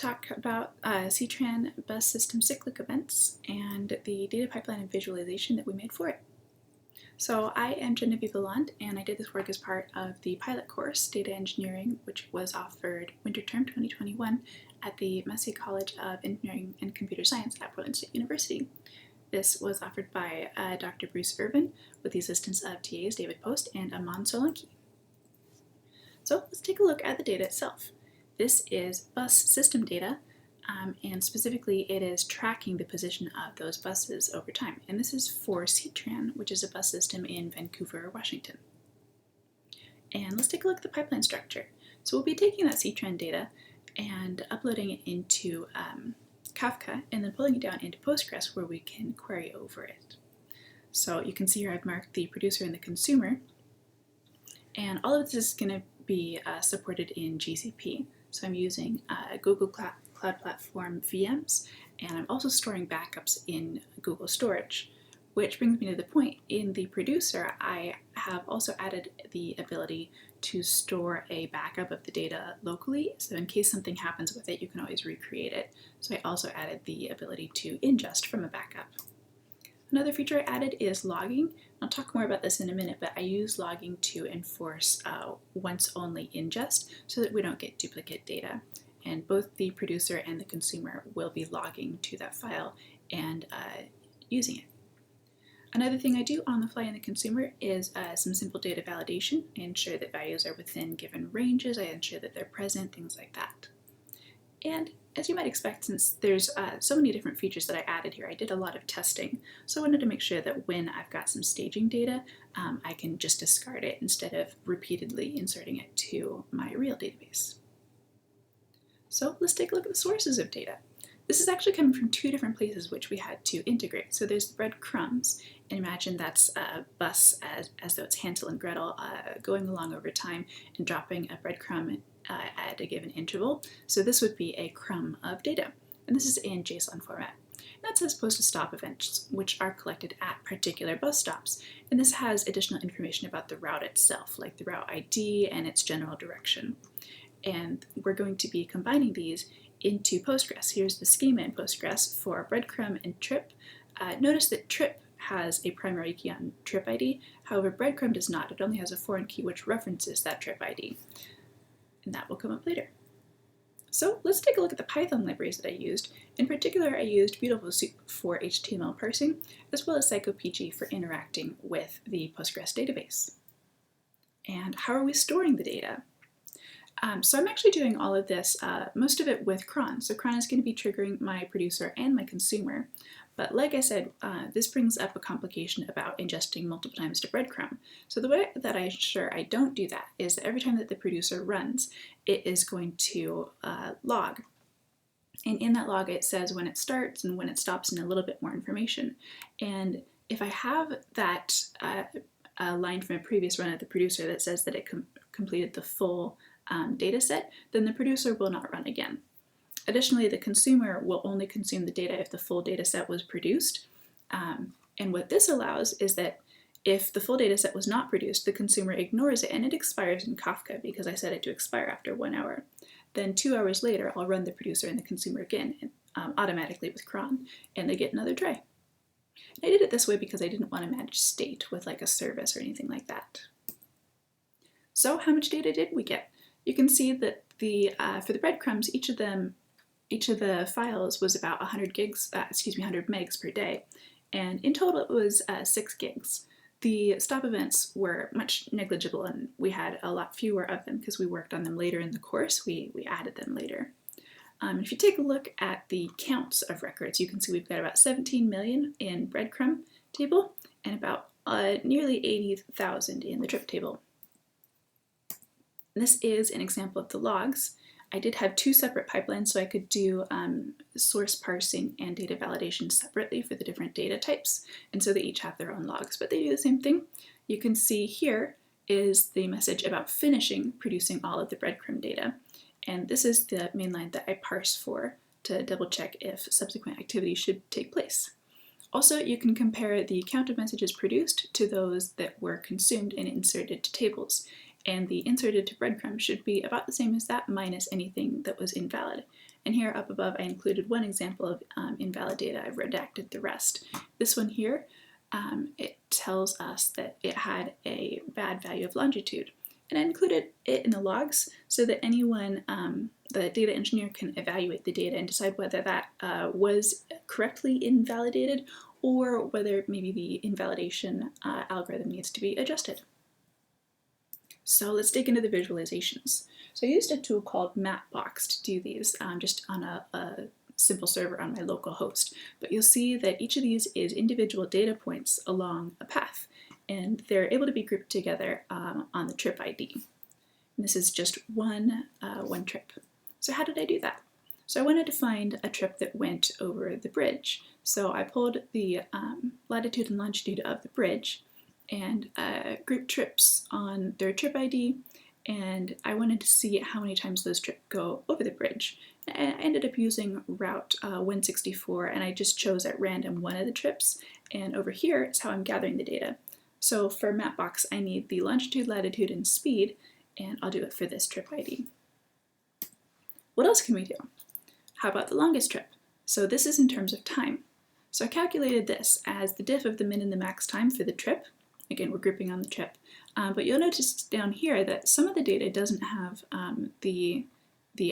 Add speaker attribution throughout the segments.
Speaker 1: talk about C-Tran bus system cyclic events and the data pipeline and visualization that we made for it. So I am Genevieve Lalonde, and I did this work as part of the pilot course, Data Engineering, which was offered winter term 2021 at the Massey College of Engineering and Computer Science at Portland State University. This was offered by Dr. Bruce Irvin with the assistance of TAs David Post and Aman Solanki. So let's take a look at the data itself. This is bus system data, and specifically it is tracking the position of those buses over time. And this is for C-Tran, which is a bus system in Vancouver, Washington. And let's take a look at the pipeline structure. So we'll be taking that C-Tran data and uploading it into Kafka and then pulling it down into Postgres where we can query over it. So you can see here I've marked the producer and the consumer, and all of this is going to be supported in GCP. So I'm using Google Cloud Platform VMs, and I'm also storing backups in Google Storage, which brings me to the point. In the producer, I have also added the ability to store a backup of the data locally, so in case something happens with it, you can always recreate it. So I also added the ability to ingest from a backup. Another feature I added is logging. I'll talk more about this in a minute, but I use logging to enforce once only ingest so that we don't get duplicate data. And both the producer and the consumer will be logging to that file and using it. Another thing I do on the fly in the consumer is some simple data validation. I ensure that values are within given ranges, I ensure that they're present, things like that. And as you might expect, since there's so many different features that I added here, I did a lot of testing. So I wanted to make sure that when I've got some staging data, I can just discard it instead of repeatedly inserting it to my real database. So let's take a look at the sources of data. This is actually coming from two different places which we had to integrate. So there's the breadcrumbs, and imagine that's a bus as though it's Hansel and Gretel going along over time and dropping a breadcrumb at a given interval. So this would be a crumb of data, and this is in JSON format. And that's as opposed to stop events, which are collected at particular bus stops. And this has additional information about the route itself, like the route ID and its general direction. And we're going to be combining these into Postgres. Here's the schema in Postgres for breadcrumb and trip. Notice that trip has a primary key on trip ID, however breadcrumb does not. It only has a foreign key which references that trip ID, and that will come up later. So let's take a look at the Python libraries that I used. In particular, I used Beautiful Soup for HTML parsing, as well as PsychoPG for interacting with the Postgres database. And how are we storing the data? So I'm actually doing all of this, most of it with cron. So cron is going to be triggering my producer and my consumer. But like I said, this brings up a complication about ingesting multiple times to breadcrumb. So the way that I ensure I don't do that is that every time that the producer runs, it is going to log. And in that log, it says when it starts and when it stops and a little bit more information. And if I have that line from a previous run at the producer that says that it completed the full data set, then the producer will not run again. Additionally, the consumer will only consume the data if the full data set was produced. And what this allows is that if the full data set was not produced, the consumer ignores it and it expires in Kafka because I set it to expire after 1 hour. Then 2 hours later, I'll run the producer and the consumer again automatically with cron, and they get another try. And I did it this way because I didn't want to manage state with like a service or anything like that. So how much data did we get? You can see that for the breadcrumbs, each of the files was about 100 megs per day, and in total it was 6 gigs. The stop events were much negligible, and we had a lot fewer of them because we worked on them later in the course. We added them later. If you take a look at the counts of records, you can see we've got about 17 million in breadcrumb table and about nearly 80,000 in the trip table. This is an example of the logs. I did have two separate pipelines, so I could do source parsing and data validation separately for the different data types, and so they each have their own logs, but they do the same thing. You can see here is the message about finishing producing all of the breadcrumb data, and this is the main line that I parse for to double check if subsequent activity should take place. Also, you can compare the count of messages produced to those that were consumed and inserted to tables. And the inserted to breadcrumb should be about the same as that minus anything that was invalid. And here up above, I included one example of invalid data. I've redacted the rest. This one here, it tells us that it had a bad value of longitude. And I included it in the logs so that anyone, the data engineer, can evaluate the data and decide whether that was correctly invalidated or whether maybe the invalidation algorithm needs to be adjusted. So let's dig into the visualizations. So I used a tool called Mapbox to do these, just on a simple server on my local host. But you'll see that each of these is individual data points along a path, and they're able to be grouped together on the trip ID. And this is just one trip. So how did I do that? So I wanted to find a trip that went over the bridge. So I pulled the latitude and longitude of the bridge and grouped trips on their trip ID, and I wanted to see how many times those trips go over the bridge. And I ended up using route 164, and I just chose at random one of the trips, and over here is how I'm gathering the data. So for Mapbox, I need the longitude, latitude, and speed, and I'll do it for this trip ID. What else can we do? How about the longest trip? So this is in terms of time. So I calculated this as the diff of the min and the max time for the trip. Again, we're grouping on the trip. But you'll notice down here that some of the data doesn't have the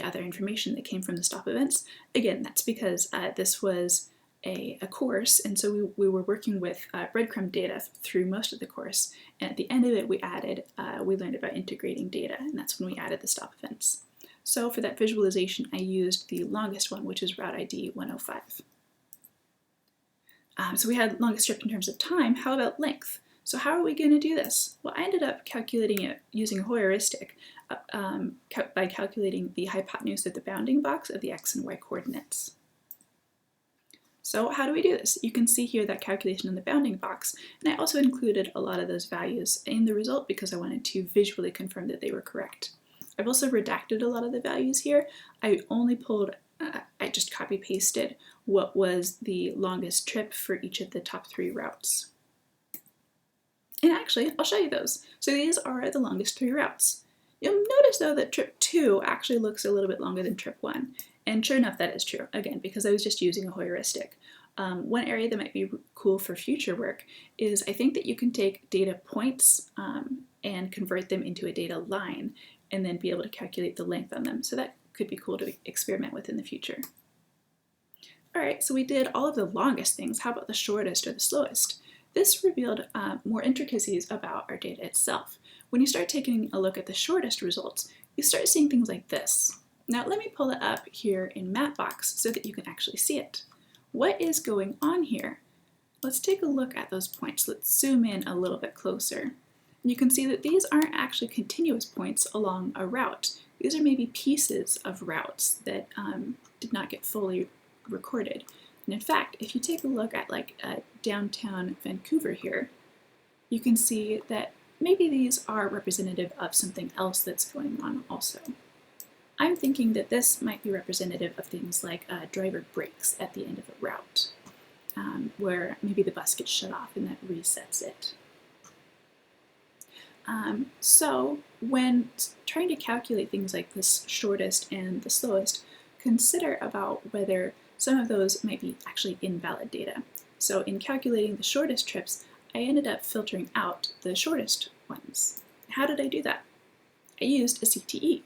Speaker 1: other information that came from the stop events. Again, that's because this was a course, and so we were working with breadcrumb data through most of the course. And at the end of it, we learned about integrating data, and that's when we added the stop events. So for that visualization, I used the longest one, which is route ID 105. So we had longest trip in terms of time. How about length? So how are we going to do this? Well, I ended up calculating it using a heuristic by calculating the hypotenuse of the bounding box of the x and y coordinates. So how do we do this? You can see here that calculation in the bounding box, and I also included a lot of those values in the result because I wanted to visually confirm that they were correct. I've also redacted a lot of the values here. I only pulled, I just copy-pasted what was the longest trip for each of the top 3 routes. And actually, I'll show you those. So these are the longest 3 routes. You'll notice though that trip 2 actually looks a little bit longer than trip 1. And sure enough, that is true, again, because I was just using a heuristic. One area that might be cool for future work is I think that you can take data points and convert them into a data line and then be able to calculate the length on them. So that could be cool to experiment with in the future. All right, so we did all of the longest things. How about the shortest or the slowest? This revealed more intricacies about our data itself. When you start taking a look at the shortest results, you start seeing things like this. Now let me pull it up here in Mapbox so that you can actually see it. What is going on here? Let's take a look at those points. Let's zoom in a little bit closer. And you can see that these aren't actually continuous points along a route. These are maybe pieces of routes that did not get fully recorded. And in fact, if you take a look at downtown Vancouver here, you can see that maybe these are representative of something else that's going on also. I'm thinking that this might be representative of things like driver brakes at the end of a route, where maybe the bus gets shut off and that resets it. So when trying to calculate things like the shortest and the slowest, consider about whether some of those might be actually invalid data. So in calculating the shortest trips, I ended up filtering out the shortest ones. How did I do that? I used a CTE.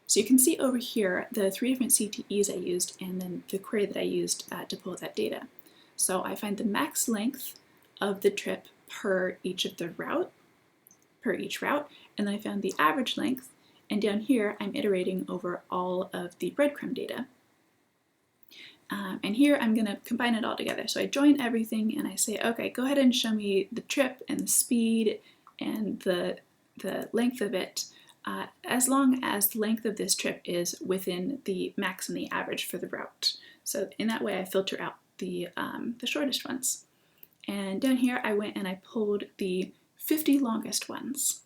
Speaker 1: So you can see over here the 3 different CTEs I used and then the query that I used to pull that data. So I find the max length of the trip per each route, and then I found the average length, and down here I'm iterating over all of the breadcrumb data. And here I'm going to combine it all together. So I join everything and I say, okay, go ahead and show me the trip and the speed and the length of it, as long as the length of this trip is within the max and the average for the route. So in that way I filter out the shortest ones. And down here I went and I pulled the 50 longest ones.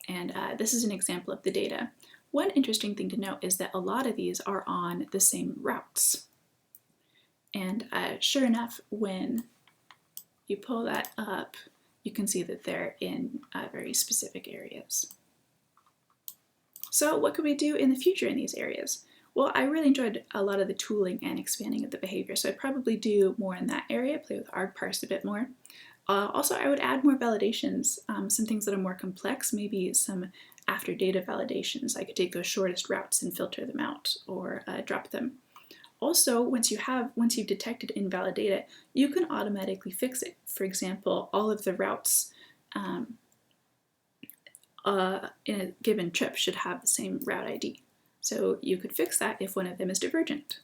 Speaker 1: And this is an example of the data. One interesting thing to note is that a lot of these are on the same routes. And sure enough, when you pull that up, you can see that they're in very specific areas. So what could we do in the future in these areas? Well, I really enjoyed a lot of the tooling and expanding of the behavior, so I'd probably do more in that area, play with argparse a bit more. Also, I would add more validations, some things that are more complex, maybe some after data validations. I could take those shortest routes and filter them out or drop them. Also, once you've detected invalid data, you can automatically fix it. For example, all of the routes in a given trip should have the same route ID. So you could fix that if one of them is divergent.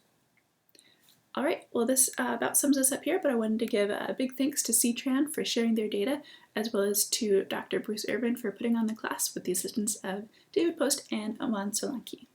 Speaker 1: All right, well, this about sums us up here, but I wanted to give a big thanks to C-Tran for sharing their data, as well as to Dr. Bruce Urban for putting on the class with the assistance of David Post and Aman Solanki.